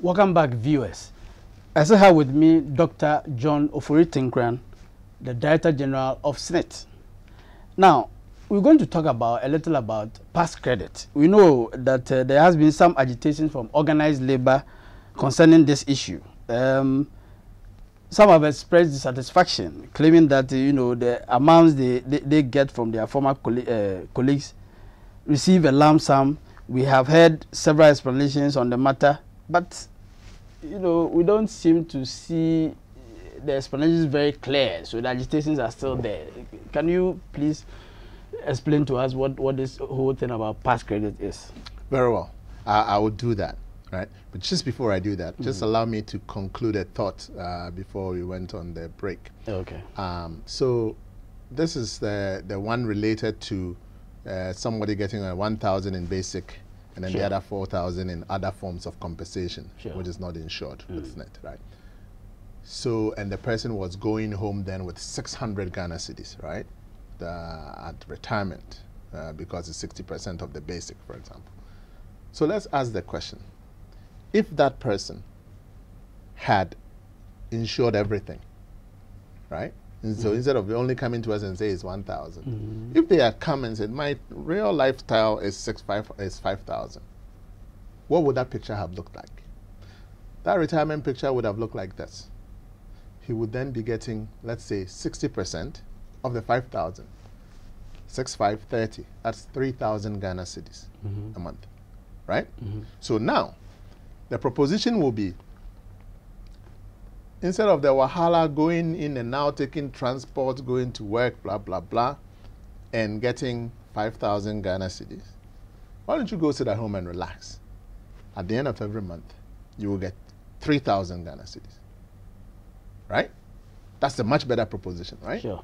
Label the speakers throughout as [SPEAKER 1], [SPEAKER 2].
[SPEAKER 1] Welcome back, viewers. I still have with me Dr. John Ofori-Tinkran, the Director General of SSNIT. Now, we're going to talk a little about past credit. We know that there has been some agitation from organized labor concerning this issue. Some have expressed dissatisfaction, claiming that the amounts they get from their former colleagues receive a lump sum. We have heard several explanations on the matter, but we don't seem to see the explanations very clear. So the agitations are still there. Can you please explain to us what this whole thing about past credit is?
[SPEAKER 2] Very well. I will do that, right? But just before I do that, just allow me to conclude a thought before we went on the break.
[SPEAKER 1] Okay.
[SPEAKER 2] So this is the one related to somebody getting a 1,000 in basic, and then the other 4,000 in other forms of compensation, which is not insured with SSNIT, right? So, and the person was going home then with 600 Ghana cedis, right? At retirement, because it's 60% of the basic, for example. So let's ask the question. If that person had insured everything, right? And so instead of only coming to us and say it's 1,000, if they had come and said, my real lifestyle is 5,000, what would that picture have looked like? That retirement picture would have looked like this. He would then be getting, let's say, 60% of the 5,000. 6,530. That's 3,000 Ghana cedis a month, right? So now, the proposition will be, instead of the wahala going in and out, taking transport, going to work, blah, blah, blah, and getting 5,000 Ghana cedis, why don't you go sit at home and relax? At the end of every month, you will get 3,000 Ghana cedis, right? That's a much better proposition, right?
[SPEAKER 1] Sure.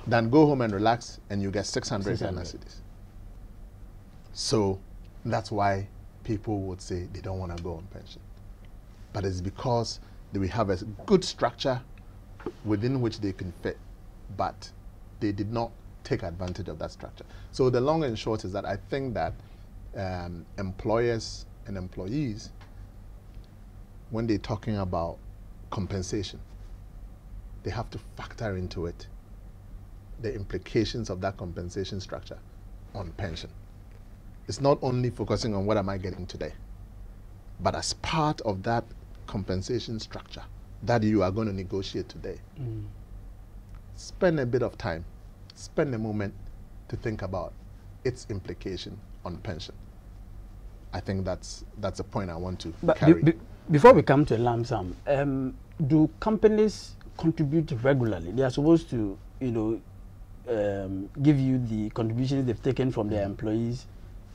[SPEAKER 2] Than go home and relax and you get 600 Ghana cedis. So that's why people would say they don't want to go on pension. But it's because we have a good structure within which they can fit, but they did not take advantage of that structure. So the long and short is that I think that employers and employees, when they're talking about compensation, they have to factor into it the implications of that compensation structure on pension. It's not only focusing on what am I getting today, but as part of that compensation structure that you are going to negotiate today, spend a bit of time, spend a moment to think about its implication on pension. I think that's a point I want to carry.
[SPEAKER 1] Before we come to a lump sum, do companies contribute regularly? They are supposed to, give you the contributions they've taken from their employees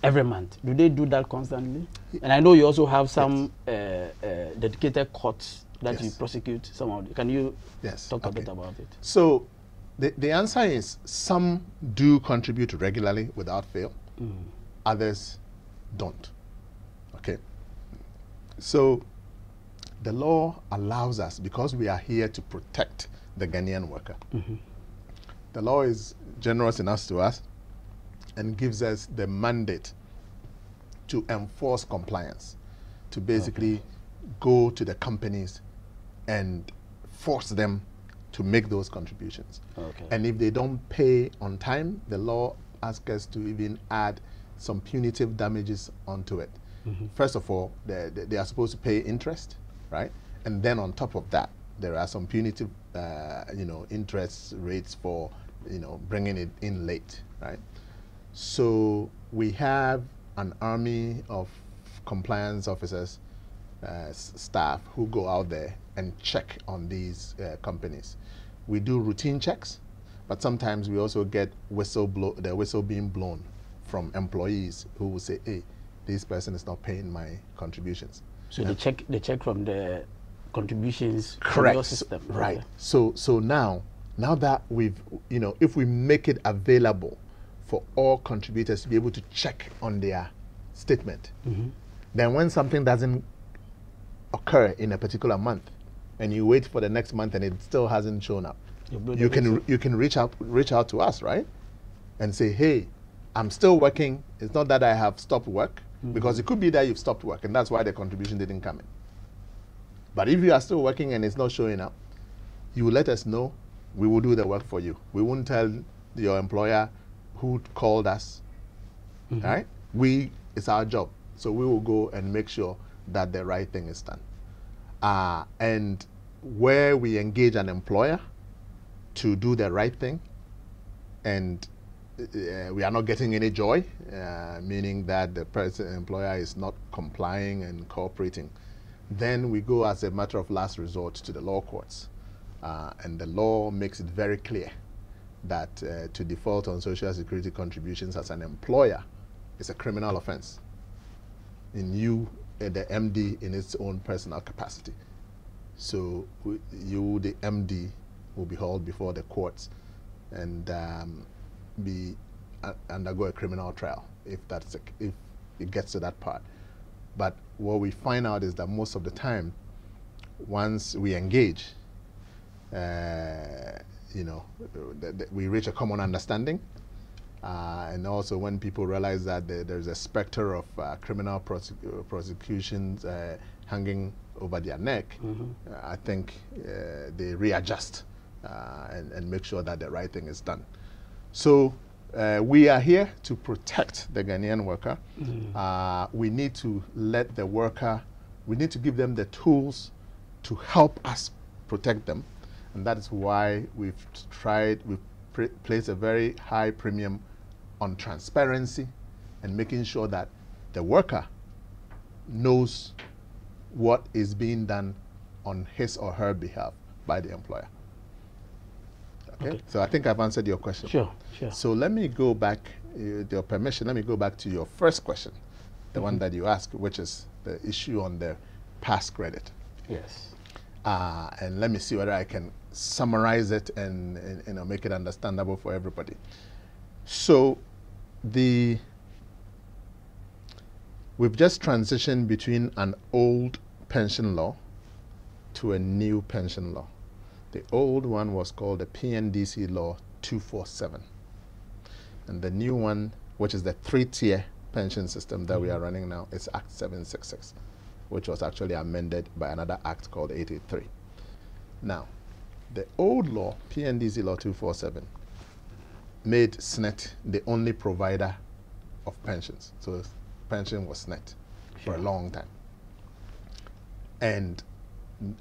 [SPEAKER 1] every month. Do they do that constantly? And I know you also have some dedicated courts that you prosecute some of them. Can you talk a bit about it?
[SPEAKER 2] So the answer is some do contribute regularly without fail. Others don't. Okay. So the law allows us, because we are here to protect the Ghanaian worker, the law is generous enough to us and gives us the mandate to enforce compliance, to basically go to the companies and force them to make those contributions. And if they don't pay on time, the law asks us to even add some punitive damages onto it. First of all, they are supposed to pay interest, right? And then on top of that, there are some punitive, interest rates for, bringing it in late, right? So we have an army of compliance officers, staff who go out there and check on these companies. We do routine checks, but sometimes we also get the whistle being blown from employees who will say, hey, this person is not paying my contributions.
[SPEAKER 1] So they check from the contributions from your system.
[SPEAKER 2] Right. So now that we've, if we make it available for all contributors to be able to check on their statement, then when something doesn't occur in a particular month and you wait for the next month and it still hasn't shown up, you can reach out to us, right? And say, hey, I'm still working. It's not that I have stopped work, because it could be that you've stopped work and that's why the contribution didn't come in. But if you are still working and it's not showing up, you will let us know. We will do the work for you. We won't tell your employer who called us. Right? It's our job. So we will go and make sure that the right thing is done. And where we engage an employer to do the right thing, and we are not getting any joy, meaning that the employer is not complying and cooperating, then we go as a matter of last resort to the law courts. And the law makes it very clear that to default on Social Security contributions as an employer is a criminal offense in you, the MD, in its own personal capacity. So you, the MD, will be hauled before the courts and undergo a criminal trial if it gets to that part. But what we find out is that most of the time, once we engage, we reach a common understanding, and also when people realize that there's a specter of criminal prosecutions hanging over their neck, I think they readjust and make sure that the right thing is done. So we are here to protect the Ghanaian worker. We need to let the worker, we need to give them the tools to help us protect them. And that is why we've placed a very high premium on transparency and making sure that the worker knows what is being done on his or her behalf by the employer. Okay? So I think I've answered your question.
[SPEAKER 1] Sure.
[SPEAKER 2] So let me go back, with your permission, let me go back to your first question, the one that you asked, which is the issue on the past credit.
[SPEAKER 1] Yes.
[SPEAKER 2] And let me see whether I can summarize it and make it understandable for everybody. So we've just transitioned between an old pension law to a new pension law. The old one was called the PNDC Law 247. And the new one, which is the three-tier pension system that we are running now, is Act 766, which was actually amended by another act called 883. Now, the old law, PNDC Law 247, made SSNIT the only provider of pensions. So pension was SSNIT for a long time. And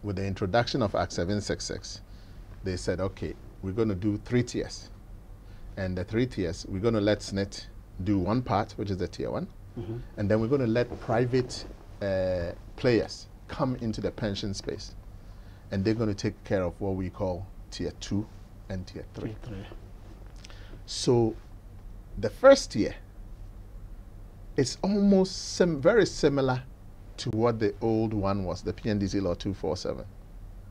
[SPEAKER 2] with the introduction of Act 766, they said, okay, we're going to do 3 tiers. And the 3 tiers, we're going to let SSNIT do one part, which is the tier 1. And then we're going to let private players come into the pension space. And they're going to take care of what we call tier 2 and tier 3. So the first tier is almost very similar to what the old one was, the PNDC Law 247.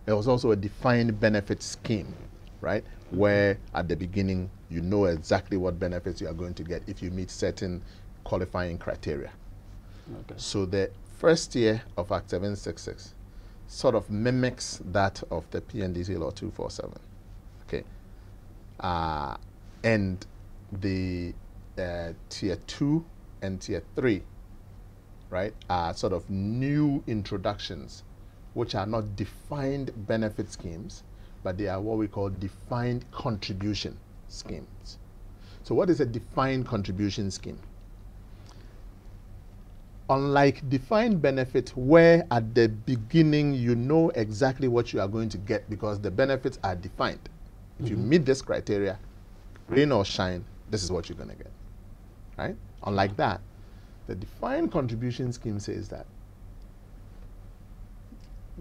[SPEAKER 2] It was also a defined benefit scheme, right? Where at the beginning, you know exactly what benefits you are going to get if you meet certain qualifying criteria. So the first tier of Act 766 sort of mimics that of the PNDC Law 247. Okay. And the tier 2 and tier 3, right, are sort of new introductions, which are not defined benefit schemes, but they are what we call defined contribution schemes. So what is a defined contribution scheme? Unlike defined benefit, where at the beginning you know exactly what you are going to get because the benefits are defined. If you meet this criteria, rain or shine, this is what you're going to get, right? Unlike that, the defined contribution scheme says that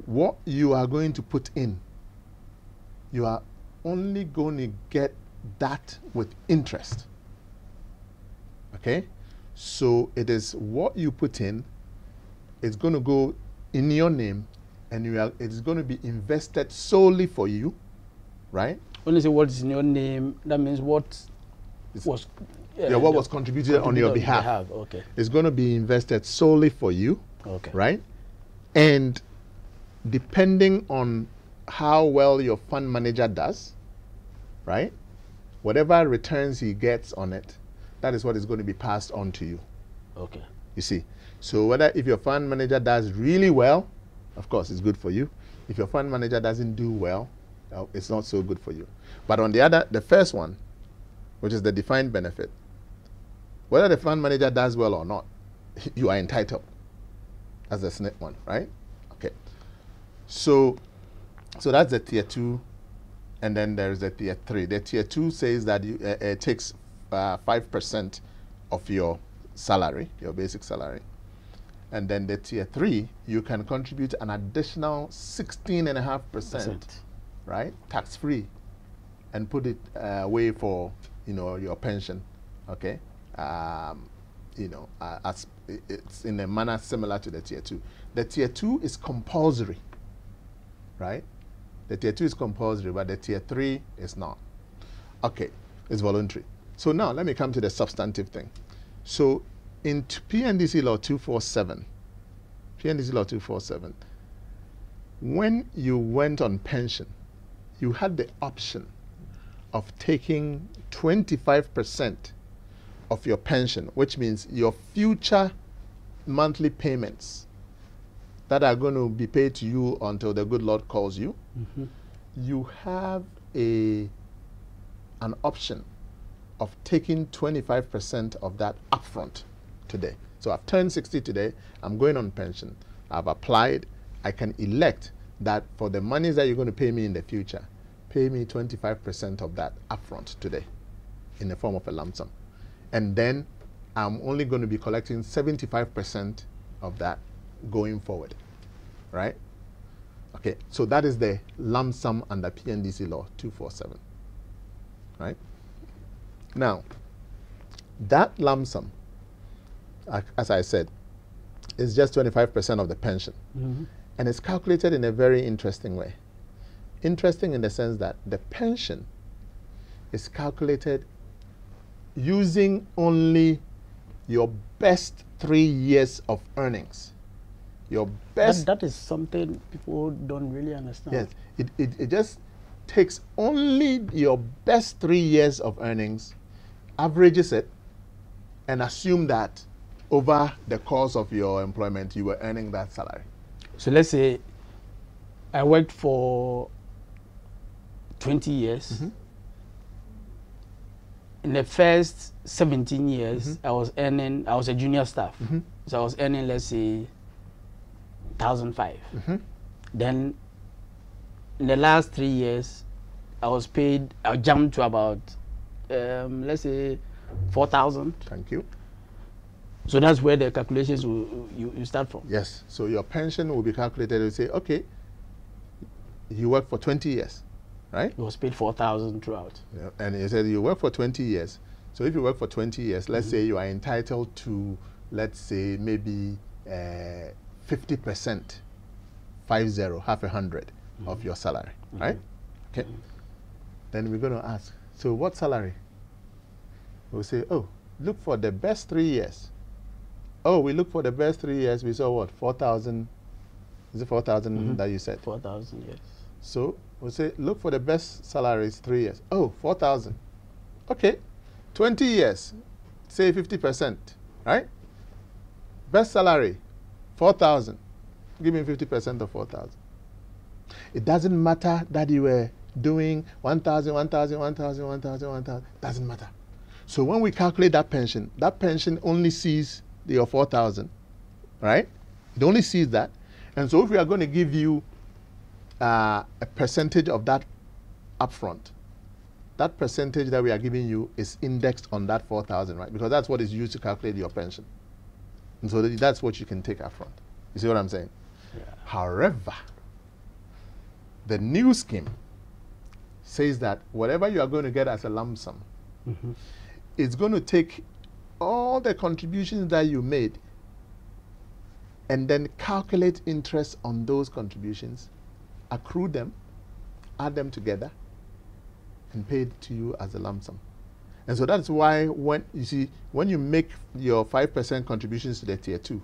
[SPEAKER 2] what you are going to put in, you are only going to get that with interest. Okay? So it is what you put in, it's going to go in your name, and it's going to be invested solely for you, right?
[SPEAKER 1] When you say what is in your name, that means what was
[SPEAKER 2] what was contributed on your behalf.
[SPEAKER 1] Okay.
[SPEAKER 2] It's going to be invested solely for you,
[SPEAKER 1] okay,
[SPEAKER 2] right? And depending on how well your fund manager does, right? Whatever returns he gets on it, that is what is going to be passed on to you.
[SPEAKER 1] Okay.
[SPEAKER 2] You see, so if your fund manager does really well, of course, it's good for you. If your fund manager doesn't do well, it's not so good for you. But on the first one, which is the defined benefit, whether the fund manager does well or not, you are entitled as the SSNIT one, right? Okay. So that's the tier 2, and then there's the tier 3. The tier 2 says that it takes 5% of your salary, your basic salary. And then the tier 3, you can contribute an additional 16.5%, right? Tax-free, and put it away for, your pension, okay? As it's in a manner similar to the tier 2. The tier 2 is compulsory, right? The tier 2 is compulsory, but the tier 3 is not. Okay, it's voluntary. So now let me come to the substantive thing. So in PNDC Law 247, when you went on pension, you had the option of taking 25% of your pension, which means your future monthly payments that are going to be paid to you until the good Lord calls you. Mm-hmm. You have an option of taking 25% of that upfront today. So I've turned 60 today, I'm going on pension, I've applied, I can elect that for the monies that you're going to pay me in the future, pay me 25% of that upfront today in the form of a lump sum. And then I'm only going to be collecting 75% of that going forward, right? Okay, so that is the lump sum under PNDC Law 247, right? Now, that lump sum, as I said, is just 25% of the pension. Mm-hmm. And it's calculated in a very interesting way. Interesting in the sense that the pension is calculated using only your best 3 years of earnings. Your best.
[SPEAKER 1] That is something people don't really understand.
[SPEAKER 2] Yes, it just takes only your best 3 years of earnings, averages it, and assume that over the course of your employment, you were earning that salary.
[SPEAKER 1] So let's say I worked for 20 years. Mm-hmm. In the first 17 years, mm-hmm. I was a junior staff. Mm-hmm. So I was earning, let's say, 1,005. Mm-hmm. Then in the last 3 years, I jumped to about, let's say, 4,000.
[SPEAKER 2] Thank you.
[SPEAKER 1] So that's where the calculations you start from.
[SPEAKER 2] Yes. So your pension will be calculated. You say, okay, you work for 20 years, right?
[SPEAKER 1] You was paid 4,000 throughout.
[SPEAKER 2] Yeah. And you said you work for 20 years. So if you work for 20 years, let's say you are entitled to, let's say, maybe 50%, 50, half a hundred of your salary, right? Okay. Then we're going to ask, so what salary? We'll say, oh, look for the best 3 years. Oh, we look for the best 3 years. We saw what? 4,000. Is it 4,000 that you said?
[SPEAKER 1] 4,000, yes.
[SPEAKER 2] So we'll say, look for the best salaries 3 years. Oh, 4,000. Okay. 20 years. Say 50%, right? Best salary, 4,000. Give me 50% of 4,000. It doesn't matter that you were doing 1,000, 1,000, 1,000, 1,000, 1,000. Doesn't matter. So when we calculate that pension only sees your 4,000, right? It only sees that. And so if we are going to give you a percentage of that upfront, that percentage that we are giving you is indexed on that 4,000, right? Because that's what is used to calculate your pension. And so that's what you can take upfront. You see what I'm saying? Yeah. However, the new scheme says that whatever you are going to get as a lump sum, it's going to take all the contributions that you made and then calculate interest on those contributions, accrue them, add them together, and pay it to you as a lump sum. And so that's why when you make your 5% contributions to the tier 2,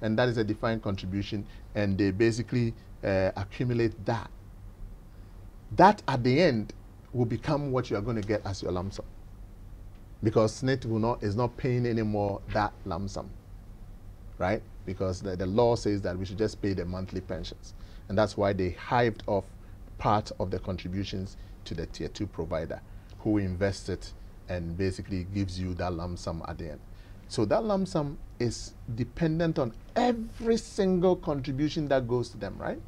[SPEAKER 2] and that is a defined contribution, and they basically accumulate that at the end will become what you are going to get as your lump sum. Because SSNIT is not paying anymore that lump sum, right? because the law says that we should just pay the monthly pensions. And that's why they hived off part of the contributions to the tier 2 provider, who invests it and basically gives you that lump sum at the end. So that lump sum is dependent on every single contribution that goes to them, right?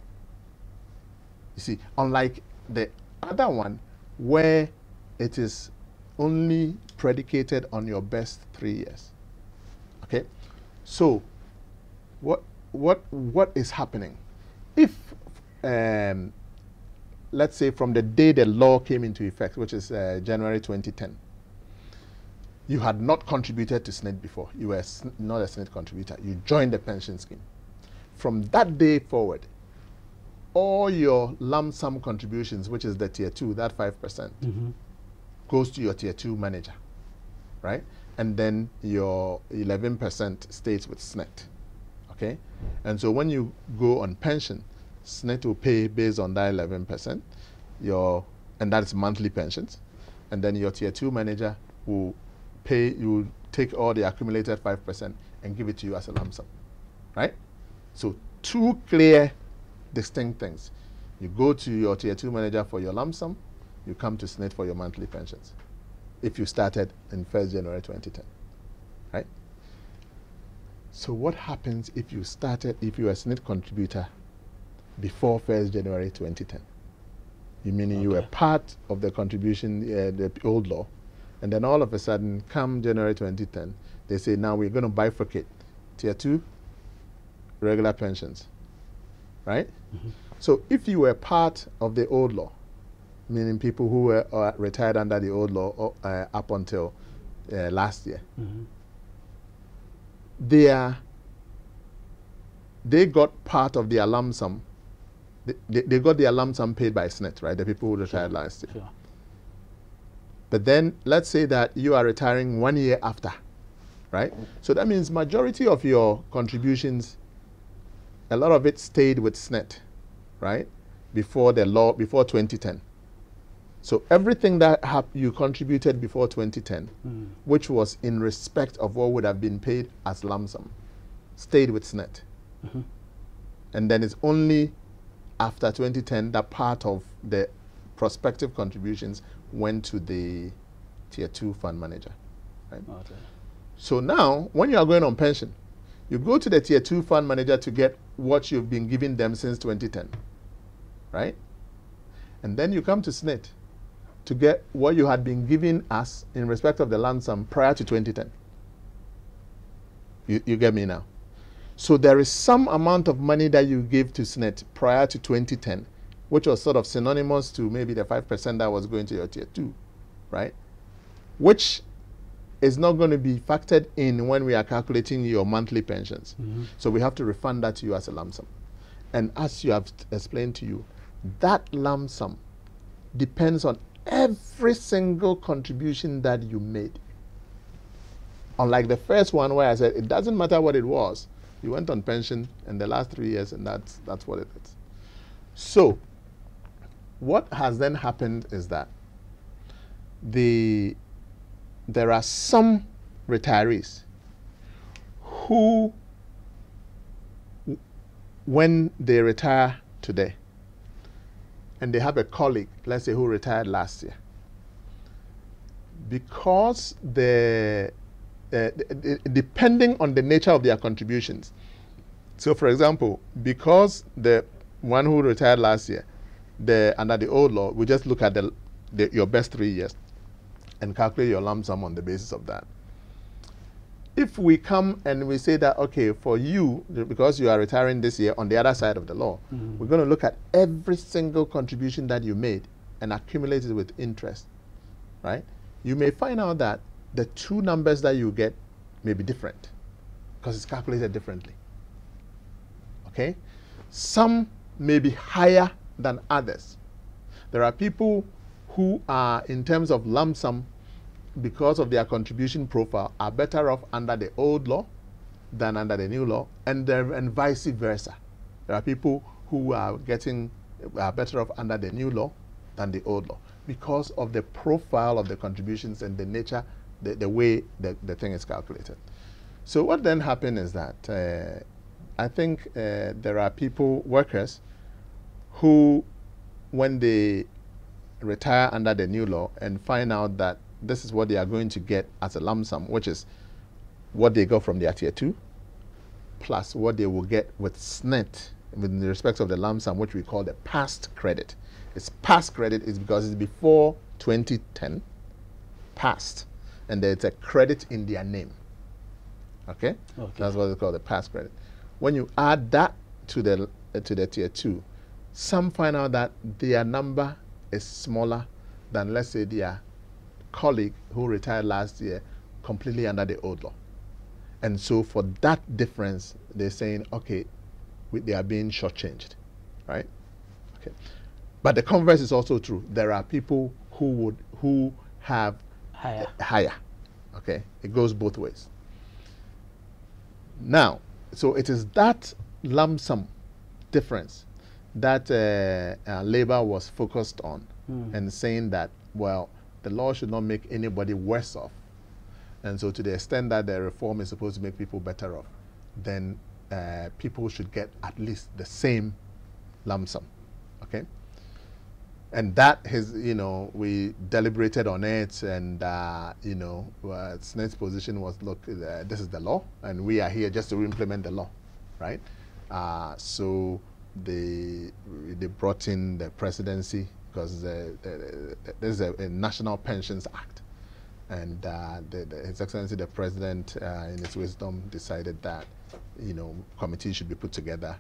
[SPEAKER 2] You see, unlike the other one where it is only predicated on your best 3 years. Okay? So what is happening? If let's say from the day the law came into effect, which is January 2010, you had not contributed to SSNIT before, you were not a SSNIT contributor, you joined the pension scheme. From that day forward, all your lump sum contributions, which is the tier 2, that 5%, goes to your tier 2 manager, right? And then your 11% stays with SSNIT, okay? And so when you go on pension, SSNIT will pay based on that 11%, and that's monthly pensions. And then your tier 2 manager will pay, you will take all the accumulated 5% and give it to you as a lump sum, right? So 2 clear, distinct things. You go to your tier 2 manager for your lump sum, you come to SSNIT for your monthly pensions, if you started in 1st January 2010, right? So what happens if you are a SSNIT contributor before 1st January 2010? You meaning you were part of the contribution, the old law, and then all of a sudden, come January 2010, they say, now we're going to bifurcate tier 2, regular pensions, right? So if you were part of the old law, meaning people who were retired under the old law up until last year, they got part of their lump sum. They got their lump sum paid by SSNIT, right? The people who retired last year. But then let's say that you are retiring 1 year after, right? So that means majority of your contributions, a lot of it stayed with SSNIT, right? Before the law, before 2010. So everything that you contributed before 2010, which was in respect of what would have been paid as lump sum, stayed with SSNIT. And then it's only after 2010 that part of the prospective contributions went to the tier 2 fund manager, right? So now, when you are going on pension, you go to the tier 2 fund manager to get what you've been giving them since 2010, right? And then you come to SSNIT to get what you had been giving us in respect of the lump sum prior to 2010. You get me now? So there is some amount of money that you gave to SSNIT prior to 2010, which was sort of synonymous to maybe the 5% that was going to your tier 2, right? Which is not going to be factored in when we are calculating your monthly pensions. So we have to refund that to you as a lump sum. And as you have explained to you, that lump sum depends on every single contribution that you made. Unlike the first one where I said it doesn't matter what it was, you went on pension in the last 3 years and that's what it is. So what has then happened is that there are some retirees who, when they retire today, and they have a colleague, let's say, who retired last year, because depending on the nature of their contributions. So, for example, because the one who retired last year, under the old law, we just look at your best 3 years and calculate your lump sum on the basis of that. If we come and we say that, okay, for you, because you are retiring this year on the other side of the law, we're going to look at every single contribution that you made and accumulate it with interest, right? You may find out that the 2 numbers that you get may be different because it's calculated differently, okay? Some may be higher than others. There are people who are, in terms of lump sum, because of their contribution profile, are better off under the old law than under the new law, and vice versa. There are people who are better off under the new law than the old law because of the profile of the contributions and the nature, the way the thing is calculated. So what then happened is that I think there are workers, who, when they retire under the new law and find out that this is what they are going to get as a lump sum, which is what they got from their tier 2, plus what they will get with SSNIT, with the respect of the lump sum, which we call the past credit. It's past credit is because it's before 2010, past, and there's a credit in their name. Okay? That's what they call the past credit. When you add that to the tier 2, some find out that their number is smaller than, let's say, their colleague who retired last year completely under the old law. And so for that difference, they're saying, okay, they are being shortchanged, right? Okay. But the converse is also true. There are people who have higher. Okay, it goes both ways. Now, so it is that lump sum difference that Labour was focused on, and saying that, well, the law should not make anybody worse off. And so to the extent that the reform is supposed to make people better off, then people should get at least the same lump sum. Okay? And that is, we deliberated on it, and, SSNIT's position was, look, this is the law, and we are here just to implement the law, right? So they brought in the presidency, because there's a National Pensions Act, and His Excellency the President, in his wisdom, decided that, committees should be put together,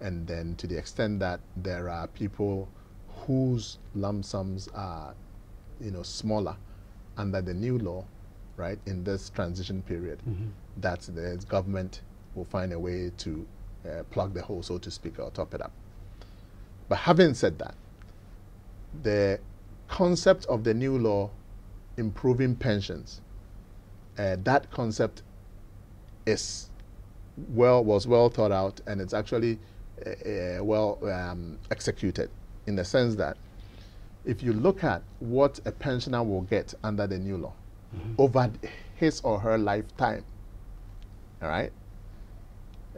[SPEAKER 2] and then to the extent that there are people whose lump sums are, smaller under the new law, right, in this transition period, that the government will find a way to plug the hole, so to speak, or top it up. But having said that, the concept of the new law improving pensions, that concept was well thought out, and it's actually well executed, in the sense that if you look at what a pensioner will get under the new law over his or her lifetime, all right,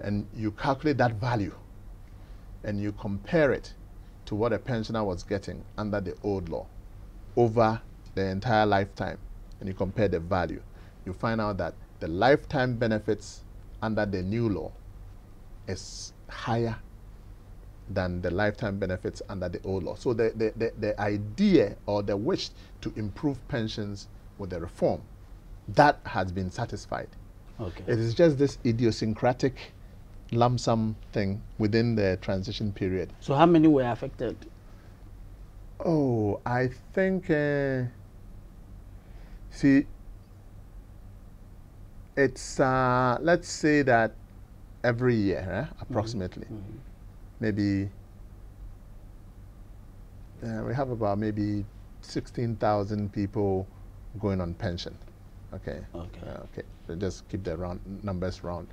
[SPEAKER 2] and you calculate that value and you compare it to what a pensioner was getting under the old law over the entire lifetime, and you compare the value, you find out that the lifetime benefits under the new law is higher than the lifetime benefits under the old law. So the idea or the wish to improve pensions with the reform, that has been satisfied. Okay. It is just this idiosyncratic lump sum thing within the transition period.
[SPEAKER 1] So how many were affected?
[SPEAKER 2] Oh, I think, see, it's, let's say that every year, approximately, maybe, we have about maybe 16,000 people going on pension. Okay. Okay. Okay. So just keep the numbers round.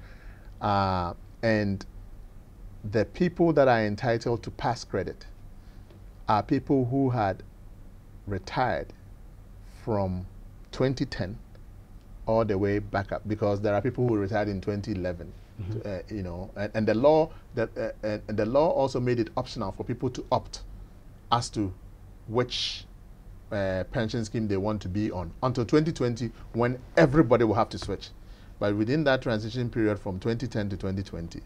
[SPEAKER 2] And the people that are entitled to past credit are people who had retired from 2010 all the way back up, because there are people who retired in 2011. And the law the law also made it optional for people to opt as to which pension scheme they want to be on until 2020, when everybody will have to switch. But within that transition period from 2010 to 2020,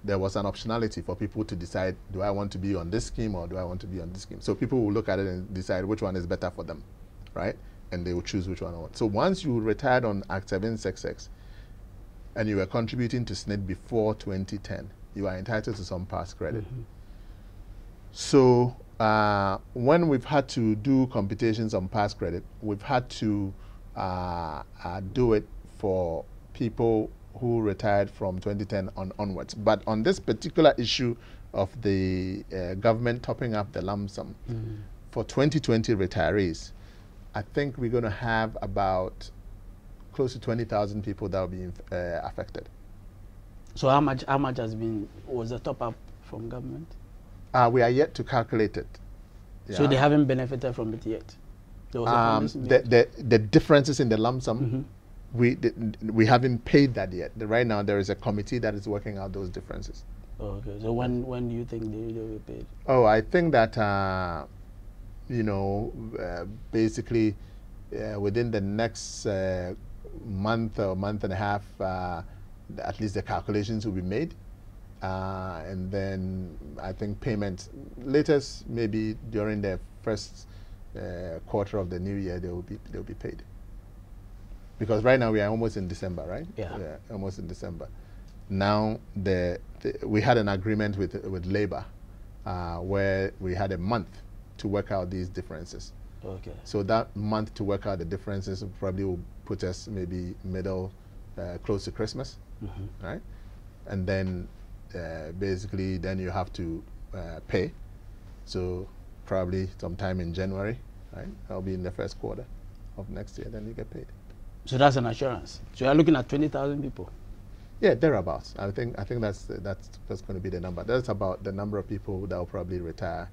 [SPEAKER 2] there was an optionality for people to decide, do I want to be on this scheme or do I want to be on this scheme? So people will look at it and decide which one is better for them, right? And they will choose which one I want. So once you retired on Act 766 and you were contributing to SSNIT before 2010, you are entitled to some past credit. So when we've had to do computations on past credit, we've had to do it for people who retired from 2010 onwards. But on this particular issue of the government topping up the lump sum for 2020 retirees, I think we're going to have about close to 20,000 people that will be affected.
[SPEAKER 1] So how much was the top up from government?
[SPEAKER 2] We are yet to calculate it. Yeah.
[SPEAKER 1] So they haven't benefited from it yet?
[SPEAKER 2] The differences in the lump sum, we haven't paid that yet. Right now, there is a committee that is working out those differences.
[SPEAKER 1] Okay. So when do you think they will be paid?
[SPEAKER 2] Oh, I think that basically within the next month or month and a half, at least the calculations will be made, and then I think payment latest maybe during the first quarter of the new year they'll be paid. Because right now we are almost in December, right?
[SPEAKER 1] Yeah.
[SPEAKER 2] Almost in December. Now we had an agreement with labor where we had a month to work out these differences.
[SPEAKER 1] Okay.
[SPEAKER 2] So that month to work out the differences probably will put us maybe middle, close to Christmas, right? And then basically then you have to pay. So probably sometime in January, right? That'll be in the first quarter of next year, then you get paid.
[SPEAKER 1] So that's an assurance. So you're looking at 20,000 people.
[SPEAKER 2] Yeah, thereabouts. I think that's going to be the number. That's about the number of people that will probably retire.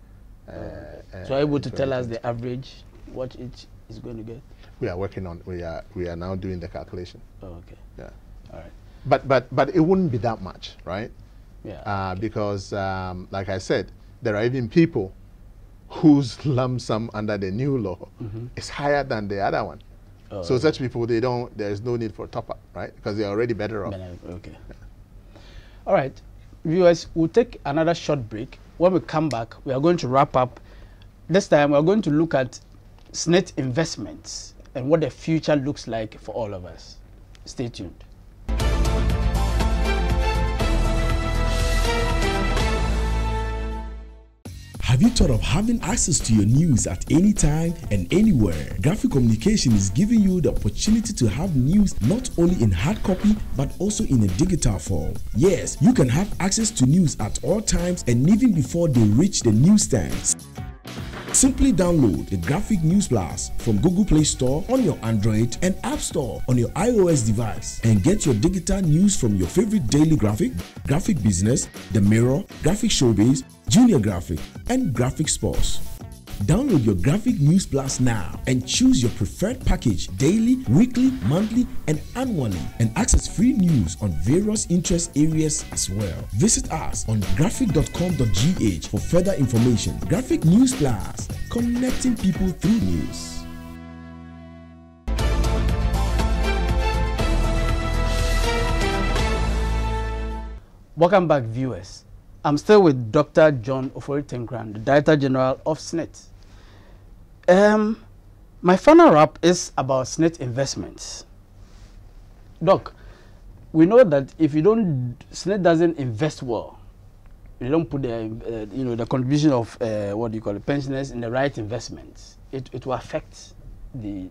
[SPEAKER 1] So able to tell us the average what each is going to get?
[SPEAKER 2] We are working on. We are now doing the calculation.
[SPEAKER 1] Oh, okay.
[SPEAKER 2] Yeah.
[SPEAKER 1] All right.
[SPEAKER 2] But it wouldn't be that much, right?
[SPEAKER 1] Yeah.
[SPEAKER 2] Because like I said, there are even people whose lump sum under the new law is higher than the other one.
[SPEAKER 1] Oh,
[SPEAKER 2] so such people, there is no need for top up, right? Because they are already better off.
[SPEAKER 1] Okay. All right. Viewers, we'll take another short break. When we come back, we are going to wrap up. This time, we're going to look at SSNIT investments and what the future looks like for all of us. Stay tuned.
[SPEAKER 3] Have you thought of having access to your news at any time and anywhere? Graphic Communication is giving you the opportunity to have news not only in hard copy but also in a digital form. Yes, you can have access to news at all times and even before they reach the newsstands. Simply download the Graphic News Plus from Google Play Store on your Android and App Store on your iOS device and get your digital news from your favorite daily graphic, Graphic Business, The Mirror, Graphic Showbiz, Junior Graphic, and Graphic Sports. Download your Graphic News Plus now and choose your preferred package daily, weekly, monthly, and annually, and access free news on various interest areas as well. Visit us on graphic.com.gh for further information. Graphic News Plus, connecting people through news.
[SPEAKER 1] Welcome back, viewers. I'm still with Dr. John Ofori-Tinkrah, the Director General of SSNIT. My final wrap is about SSNIT investments. Doc, we know that if you don't, SSNIT doesn't invest well, you don't put the, the contribution of what do you call it, pensioners in the right investments, it will affect the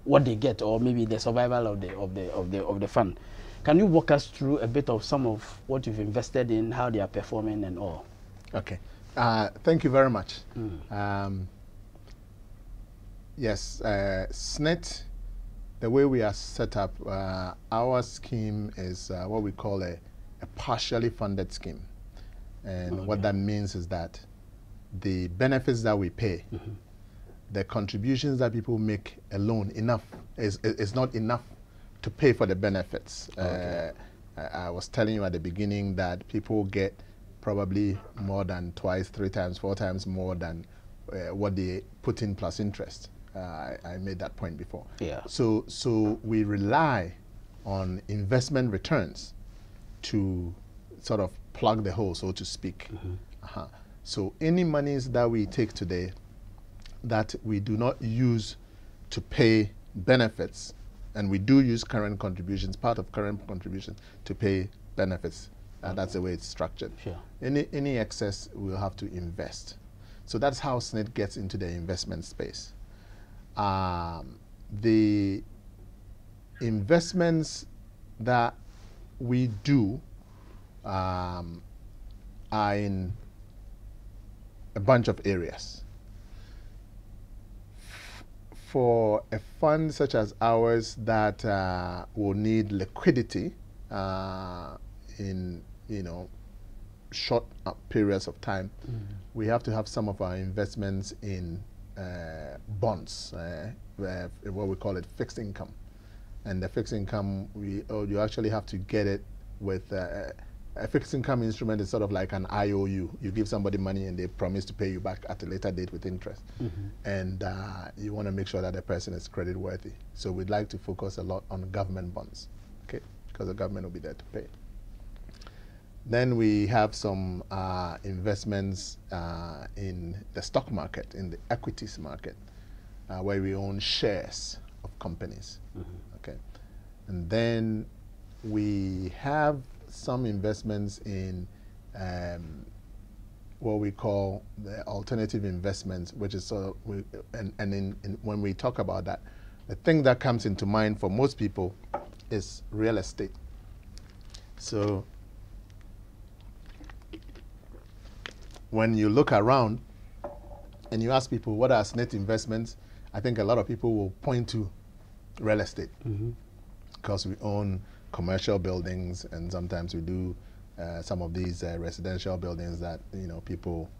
[SPEAKER 1] what they get, or maybe the survival of the fund. Can you walk us through a bit of some of what you've invested in, how they are performing and all?
[SPEAKER 2] Okay. Thank you very much. Yes, SSNIT, the way we are set up, our scheme is what we call a partially funded scheme. And what that means is that the benefits that we pay, the contributions that people make alone is not enough to pay for the benefits. I was telling you at the beginning that people get probably more than twice, 3 times, 4 times more than what they put in plus interest. I made that point before.
[SPEAKER 1] Yeah.
[SPEAKER 2] So we rely on investment returns to sort of plug the hole, so to speak. So any monies that we take today that we do not use to pay benefits, and we do use current contributions, part of current contributions, to pay benefits. That's the way it's structured.
[SPEAKER 1] Sure.
[SPEAKER 2] Any excess, we'll have to invest. So that's how SSNIT gets into the investment space. The investments that we do are in a bunch of areas. For a fund such as ours that will need liquidity in short periods of time, we have to have some of our investments in bonds, what we call it fixed income. And the fixed income, you actually have to get it with a fixed income instrument is sort of like an IOU. You give somebody money and they promise to pay you back at a later date with interest. And you want to make sure that the person is credit worthy. So we'd like to focus a lot on government bonds, okay, because the government will be there to pay. Then we have some investments in the stock market, in the equities market, where we own shares of companies. Okay, and then we have some investments in what we call the alternative investments, which is sort of, when we talk about that, the thing that comes into mind for most people is real estate. So when you look around and you ask people what are SSNIT investments, I think a lot of people will point to real estate, because we own commercial buildings, and sometimes we do some of these residential buildings that people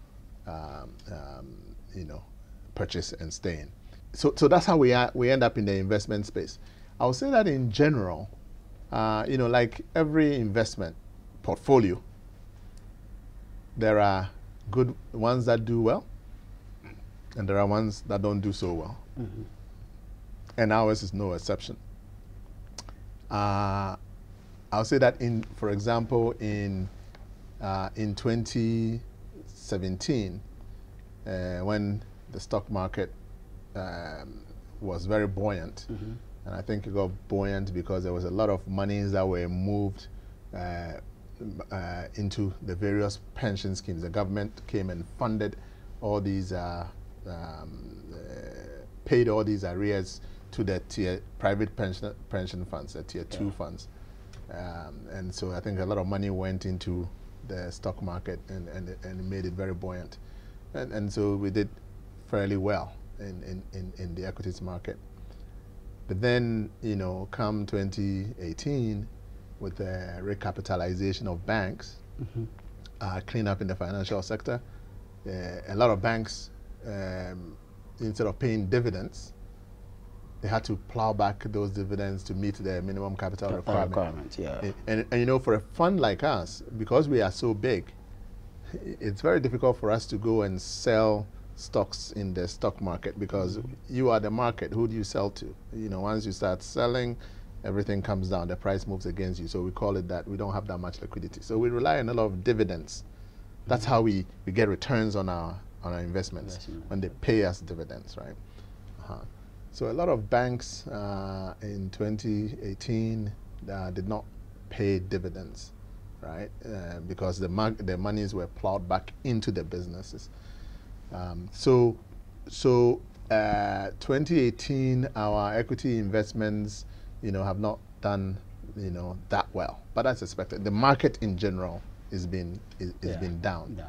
[SPEAKER 2] purchase and stay in. So that's how we end up in the investment space. I would say that in general, like every investment portfolio, there are good ones that do well, and there are ones that don't do so well. And ours is no exception. I'll say that for example, in 2017, when the stock market was very buoyant, and I think it got buoyant because there was a lot of monies that were moved into the various pension schemes. The government came and funded all these, paid all these arrears to the private pension funds, the tier 2 funds. And so I think a lot of money went into the stock market and made it very buoyant. And so we did fairly well in the equities market. But then, come 2018, with the recapitalization of banks, clean up in the financial sector, a lot of banks, instead of paying dividends, they had to plow back those dividends to meet the minimum capital requirement. And for a fund like us, because we are so big, it's very difficult for us to go and sell stocks in the stock market, because you are the market. Who do you sell to? Once you start selling, everything comes down. The price moves against you. So we call it that. We don't have that much liquidity. So we rely on a lot of dividends. That's how we get returns on our investments, when they pay us dividends, right? So a lot of banks in 2018 did not pay dividends, right? Because the monies were plowed back into the businesses. So 2018, our equity investments, have not done, that well. But that's expected. The market in general is been down.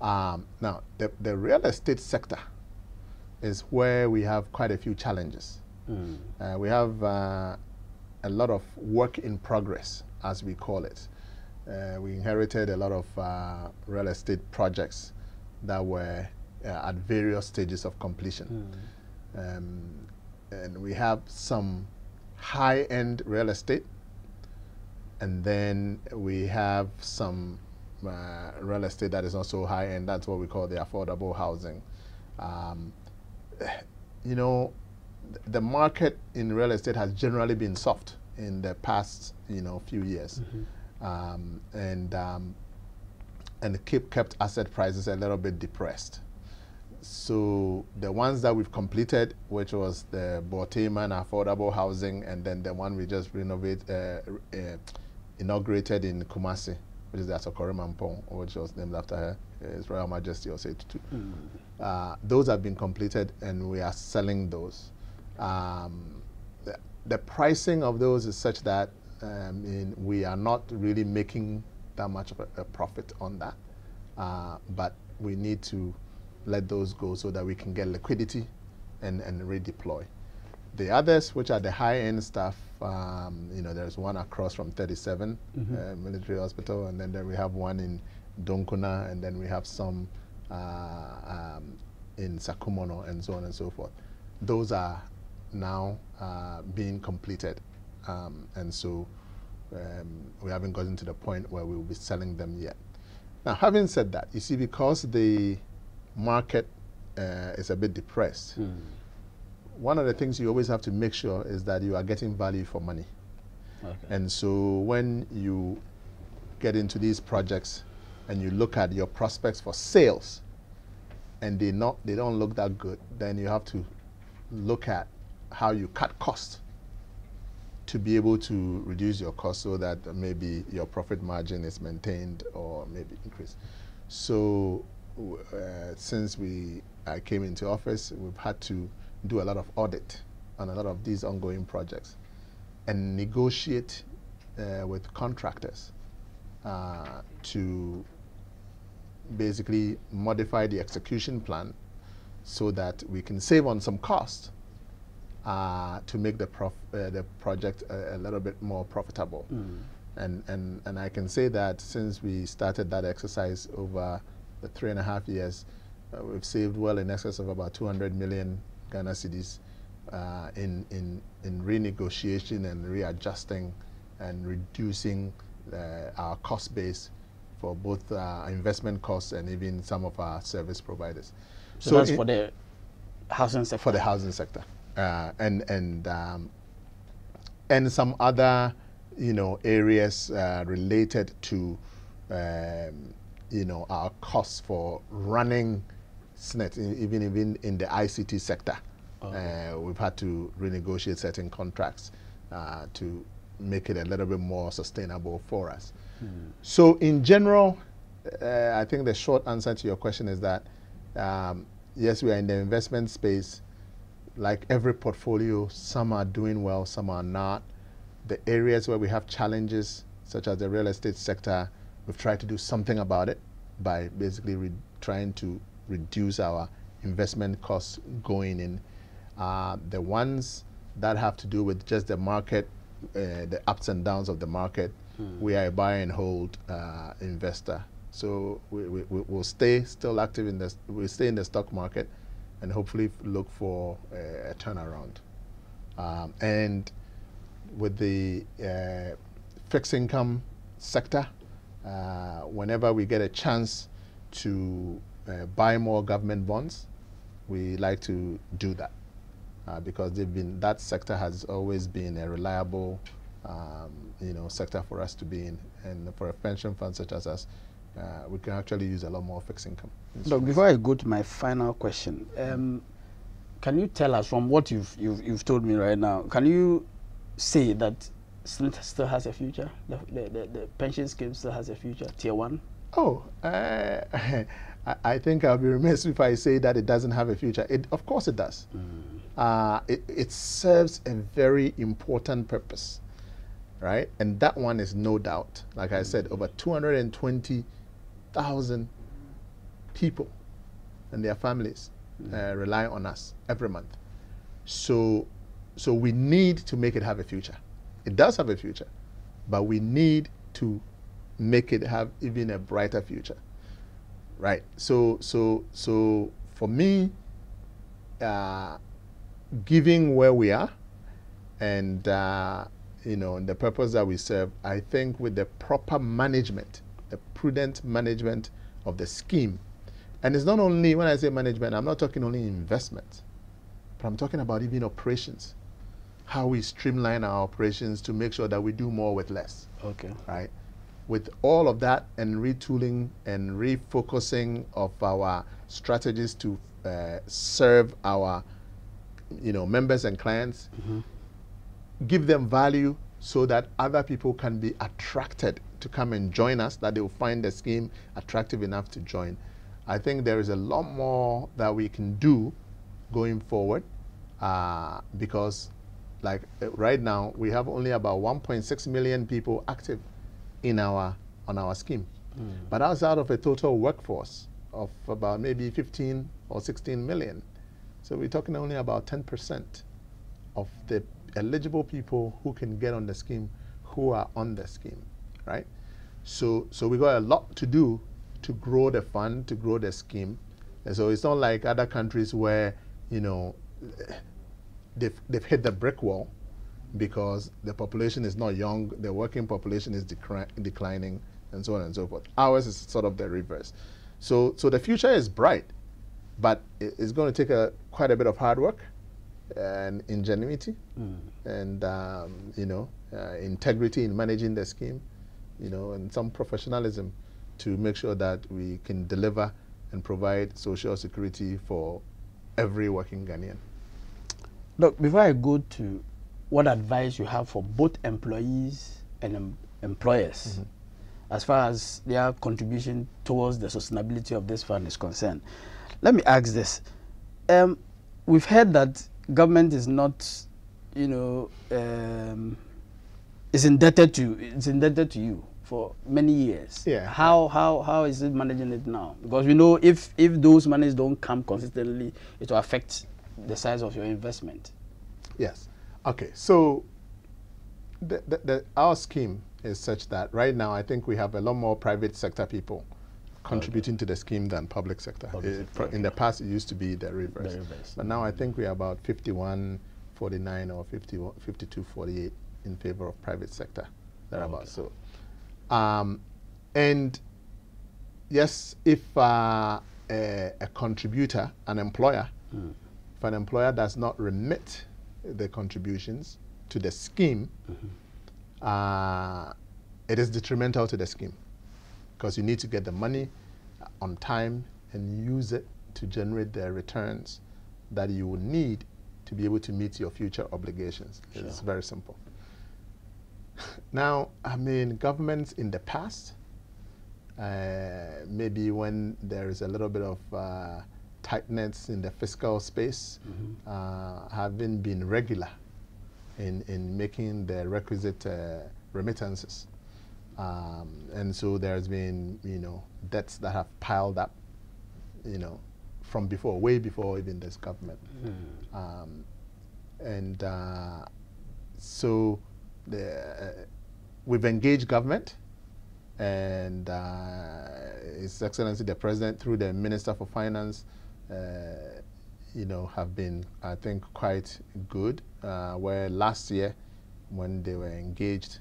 [SPEAKER 2] Now, the real estate sector is where we have quite a few challenges. We have a lot of work in progress, as we call it. We inherited a lot of real estate projects that were at various stages of completion. And we have some high-end real estate, and then we have some real estate that is also high-end. That's what we call the affordable housing. The market in real estate has generally been soft in the past, few years, and kept asset prices a little bit depressed. So the ones that we've completed, which was the Borteman affordable housing, and then the one we just inaugurated in Kumasi, which is the Asokore Mampong, which was named after her, His Royal Majesty Osei-Tutu. Those have been completed, and we are selling those. The pricing of those is such that we are not really making that much of a profit on that, but we need to let those go so that we can get liquidity and redeploy. The others, which are the high-end stuff, there's one across from 37 Military Hospital, and then we have one in Donkuna, and then we have some in Sakumono, and so on and so forth. Those are now being completed. and so we haven't gotten to the point where we will be selling them yet. Now, having said that, you see, because the market is a bit depressed, one of the things you always have to make sure is that you are getting value for money.
[SPEAKER 1] Okay.
[SPEAKER 2] And so when you get into these projects and you look at your prospects for sales and they don't look that good, then you have to look at how you cut costs to be able to reduce your cost so that maybe your profit margin is maintained or maybe increased. So since I came into office, we've had to do a lot of audit on a lot of these ongoing projects and negotiate with contractors to basically modify the execution plan so that we can save on some cost to make the project a little bit more profitable. And I can say that since we started that exercise over the 3.5 years, we've saved well in excess of about 200 million Ghana cedis in renegotiation and readjusting and reducing our cost base for both investment costs and even some of our service providers.
[SPEAKER 1] So that's for the housing sector?
[SPEAKER 2] For the housing sector. And some other, areas related to, our costs for running SSNIT, even in the ICT sector. Okay. We've had to renegotiate certain contracts to make it a little bit more sustainable for us. So in general, I think the short answer to your question is that, yes, we are in the investment space. Like every portfolio, some are doing well, some are not. The areas where we have challenges, such as the real estate sector, we've tried to do something about it by basically trying to reduce our investment costs going in. The ones that have to do with just the market, the ups and downs of the market, we are a buy and hold investor. So we'll stay still active in this. We'll stay in the stock market and hopefully look for a turnaround. And with the fixed income sector, whenever we get a chance to buy more government bonds, we like to do that because that sector has always been a reliable sector for us to be in. And for a pension fund such as us, we can actually use a lot more fixed income.
[SPEAKER 1] So before I go to my final question, can you tell us from what you've told me right now, can you say that SSNIT still has a future? The pension scheme still has a future, Tier 1?
[SPEAKER 2] Oh, I think I'll be remiss if I say that it doesn't have a future. Of course it does. It serves a very important purpose, right? And that one is no doubt, like I said, over 220,000 people and their families rely on us every month. So we need to make it have a future. It does have a future, but we need to make it have even a brighter future, right? So for me, given where we are and the purpose that we serve, I think with the proper management, the prudent management of the scheme, and it's not only, when I say management, I'm not talking only investment, but I'm talking about even operations, how we streamline our operations to make sure that we do more with less.
[SPEAKER 1] Okay.
[SPEAKER 2] Right? With all of that and retooling and refocusing of our strategies to serve our members and clients, give them value so that other people can be attracted to come and join us, that they will find the scheme attractive enough to join. I think there is a lot more that we can do going forward because like right now we have only about 1.6 million people active on our scheme. But that's out of a total workforce of about maybe 15 or 16 million. So we're talking only about 10% of the eligible people who can get on the scheme who are on the scheme, right? So we got a lot to do to grow the fund, to grow the scheme. And so it's not like other countries where, they've hit the brick wall. because the population is not young, the working population is declining, and so on and so forth. Ours is sort of the reverse. So the future is bright, but it's going to take quite a bit of hard work and ingenuity and integrity in managing the scheme, and some professionalism to make sure that we can deliver and provide social security for every working Ghanaian.
[SPEAKER 1] Look, before I go to what advice you have for both employees and employers, as far as their contribution towards the sustainability of this fund is concerned, let me ask this. We've heard that government is not, is indebted to you for many years.
[SPEAKER 2] Yeah.
[SPEAKER 1] How is it managing it now? Because we know if those monies don't come consistently, it will affect the size of your investment.
[SPEAKER 2] Yes. Okay. So our scheme is such that right now I think we have a lot more private sector people contributing to the scheme than public sector. In the past, it used to be the reverse. But now I think we are about 51-49 or 52-48 in favor of private sector. Thereabouts. So, and yes, if a contributor, an employer, if an employer does not remit the contributions to the scheme, it is detrimental to the scheme, because you need to get the money on time and use it to generate the returns that you will need to be able to meet your future obligations. Sure. It's very simple. Now, I mean, governments in the past, maybe when there is a little bit of tightness in the fiscal space, having been regular in making the requisite remittances. And so there's been, debts that have piled up, from before, way before even this government. So we've engaged government, and His Excellency the President, through the Minister for Finance, have been, I think, quite good. Where last year, when they were engaged,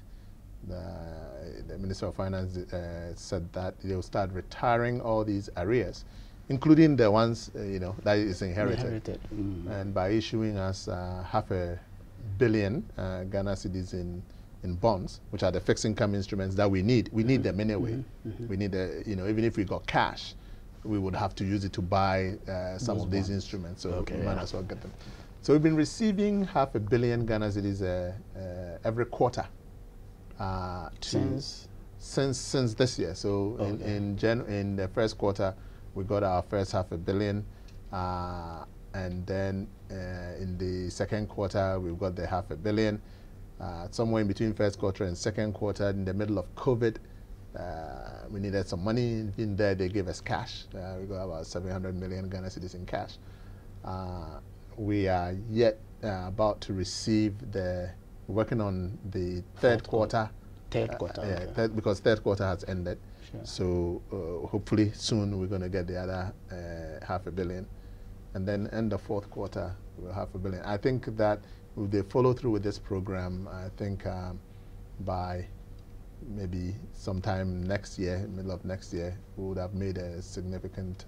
[SPEAKER 2] the Minister of Finance said that they will start retiring all these arrears, including the ones that is inherited. And by issuing us $500 million Ghana cedis in bonds, which are the fixed income instruments that we need. We need them anyway. We need even if we got cash, we would have to use it to buy some of these instruments. So we might as well get them. So we've been receiving $500 million Ghana cedis every quarter. Since this year. So in the first quarter, we got our first $500 million, and then in the second quarter, we've got the $500 million. Somewhere in between first quarter and second quarter, in the middle of COVID, we needed some money. In there, they gave us cash. We got about 700 million Ghana cedis in cash. We are yet about to receive working on the third quarter. Because third quarter has ended. Sure. So hopefully soon we're going to get the other $500 million. And then end of fourth quarter, we'll have $1 billion. I think that if they follow through with this program, I think by maybe sometime next year, middle of next year, we would have made a significant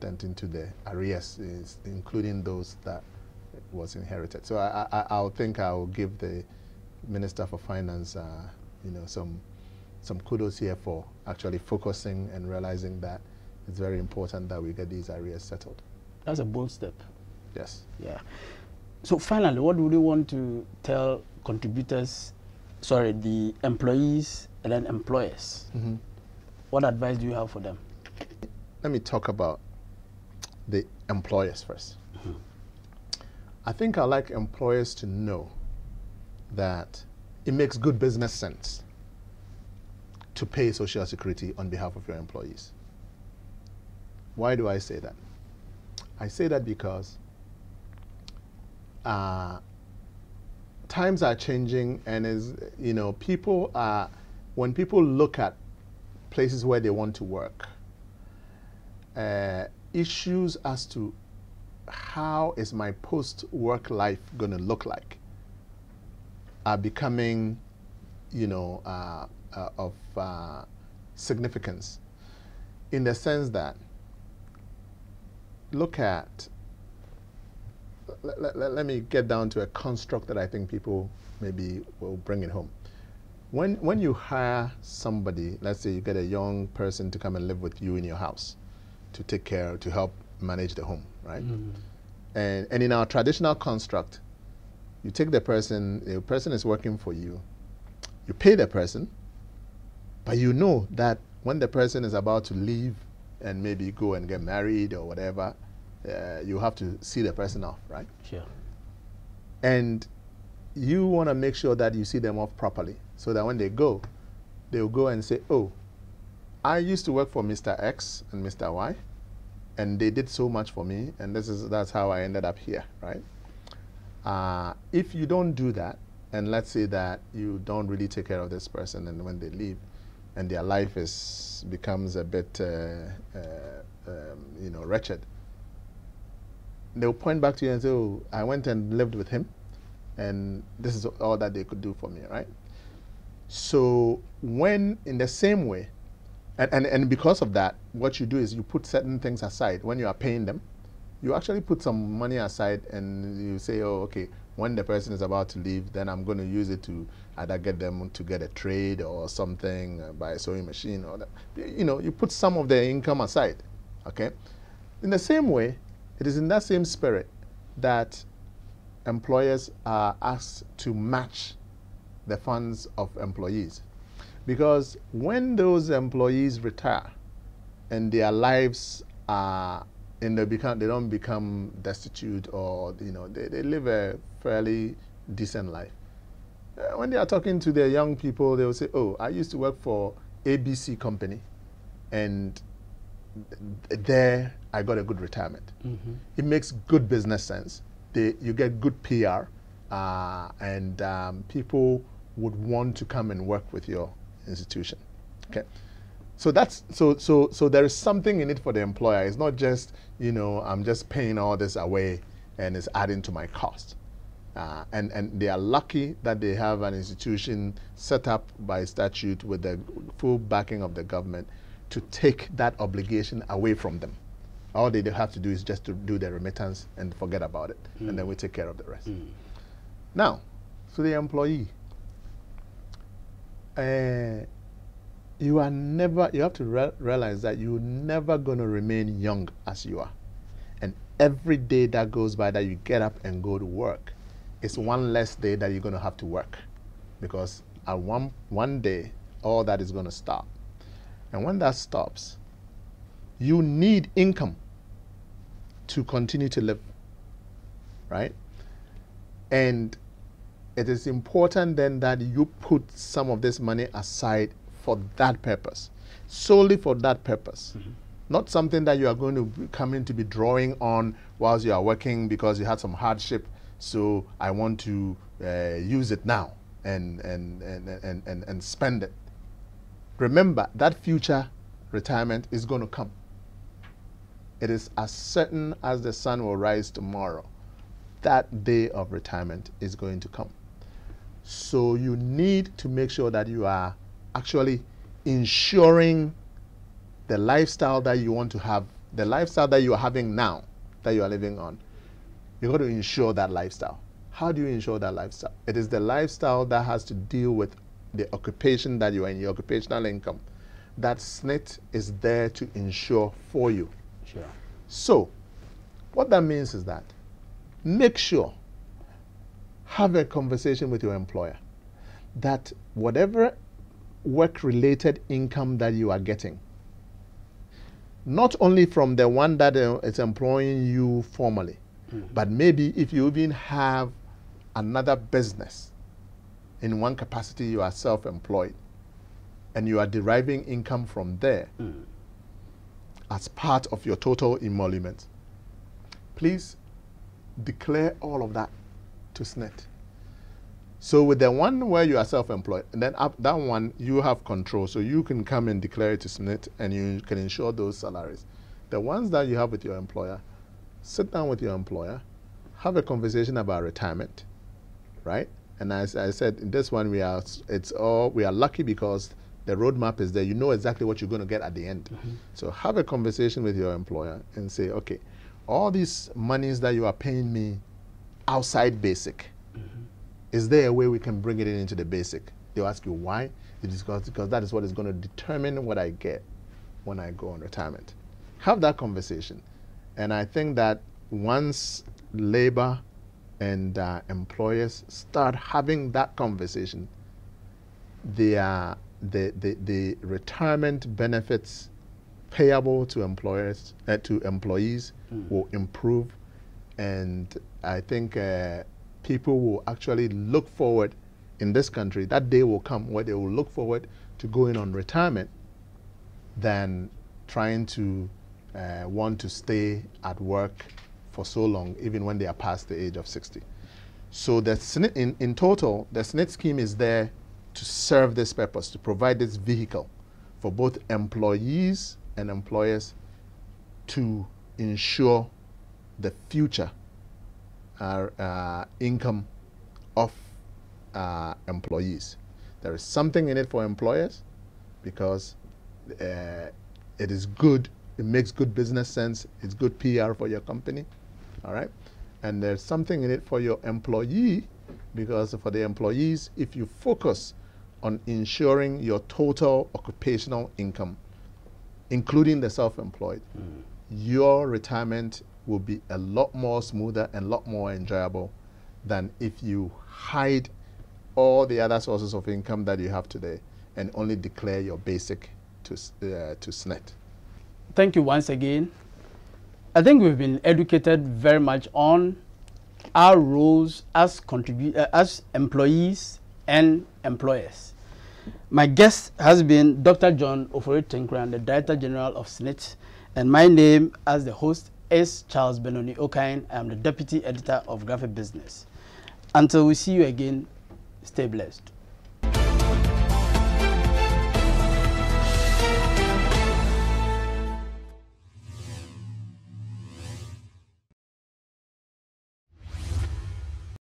[SPEAKER 2] dent into the arrears, including those that was inherited. So I think I will give the Minister for Finance some kudos here for actually focusing and realizing that it's very important that we get these arrears settled.
[SPEAKER 1] That's a bold step.
[SPEAKER 2] Yes.
[SPEAKER 1] Yeah. So finally, what would you want to tell the employees and then employers? What advice do you have for them?
[SPEAKER 2] Let me talk about the employers first. I think I'd like employers to know that it makes good business sense to pay Social Security on behalf of your employees. Why do I say that? I say that because times are changing, and when people look at places where they want to work, issues as to how is my post-work life going to look like are becoming, of significance, in the sense that, look at, let me get down to a construct that I think people maybe will bring it home. When you hire somebody, let's say you get a young person to come and live with you in your house, to take care, to help manage the home, right? And in our traditional construct, you take the person is working for you, you pay the person, but you know that when the person is about to leave and maybe go and get married or whatever, you have to see the person off, right?
[SPEAKER 1] Sure.
[SPEAKER 2] And you want to make sure that you see them off properly, so that when they go, they'll go and say, oh, I used to work for Mr. X and Mr. Y, and they did so much for me, and that's how I ended up here, right? If you don't do that, and let's say that you don't really take care of this person, and when they leave, and their life becomes a bit, wretched, they'll point back to you and say, oh, I went and lived with him, and this is all that they could do for me, right? So when, in the same way, and because of that, what you do is you put certain things aside. When you are paying them, you actually put some money aside, and you say, oh, okay, when the person is about to leave, then I'm going to use it to either get them to get a trade or something, buy a sewing machine, or that. You put some of their income aside, okay? In the same way, it is in that same spirit that employers are asked to match the funds of employees. Because when those employees retire and their lives are, and they don't become destitute, or they live a fairly decent life. When they are talking to their young people, they will say, oh, I used to work for ABC company, and there I got a good retirement. It makes good business sense. You get good PR, and people would want to come and work with your institution. Okay, so so there is something in it for the employer. It's not just I'm just paying all this away and it's adding to my cost. And they are lucky that they have an institution set up by statute with the full backing of the government to take that obligation away from them. All they have to do is just to do the remittance and forget about it, and then we take care of the rest. Now, to the employee, you have to realize that you're never going to remain young as you are. And every day that goes by that you get up and go to work, it's one less day that you're going to have to work. Because at one day, all that is going to stop. And when that stops, you need income to continue to live, right? And it is important then that you put some of this money aside for that purpose, solely for that purpose. Not something that you are going to be coming to be drawing on whilst you are working because you had some hardship, so I want to use it now and spend it. Remember, that future retirement is going to come. It is as certain as the sun will rise tomorrow. That day of retirement is going to come. So you need to make sure that you are actually ensuring the lifestyle that you want to have, the lifestyle that you are having now, that you are living on. You've got to ensure that lifestyle. How do you ensure that lifestyle? It is the lifestyle that has to deal with the occupation that you are in, your occupational income. That SSNIT is there to ensure for you.
[SPEAKER 1] Sure.
[SPEAKER 2] So, what that means is that make sure, have a conversation with your employer that whatever work-related income that you are getting, not only from the one that is employing you formally, but maybe if you even have another business, in one capacity you are self-employed, and you are deriving income from there as part of your total emolument, please declare all of that to SSNIT. So with the one where you are self-employed, and then up that one you have control, so you can come and declare it to SSNIT and you can ensure those salaries. The ones that you have with your employer, sit down with your employer, have a conversation about retirement, right? And as I said, in this one we are lucky because the roadmap is there. You know exactly what you're going to get at the end. So have a conversation with your employer and say, okay, all these monies that you are paying me outside basic, is there a way we can bring it into the basic? They'll ask you why. It is because that is what is going to determine what I get when I go on retirement. Have that conversation. And I think that once labor and employers start having that conversation, the retirement benefits payable to employers to employees will improve, and I think people will actually look forward in this country. That day will come where they will look forward to going on retirement than trying to want to stay at work for so long, even when they are past the age of 60. So the SSNIT, in total, the SSNIT scheme is there to serve this purpose, to provide this vehicle for both employees and employers to ensure the future income of employees. There is something in it for employers because it is good, it makes good business sense, it's good PR for your company, all right? And there's something in it for your employee because for the employees, if you focus on ensuring your total occupational income, including the self-employed, your retirement will be a lot more smoother and a lot more enjoyable than if you hide all the other sources of income that you have today and only declare your basic to SSNIT.
[SPEAKER 1] Thank you once again. I think we've been educated very much on our roles as employees and employers. My guest has been Dr. John Ofori-Tinkrah, the Director General of SSNIT, and my name as the host is Charles Benoni Okain. I'm the Deputy Editor of Graphic Business. Until we see you again, stay blessed.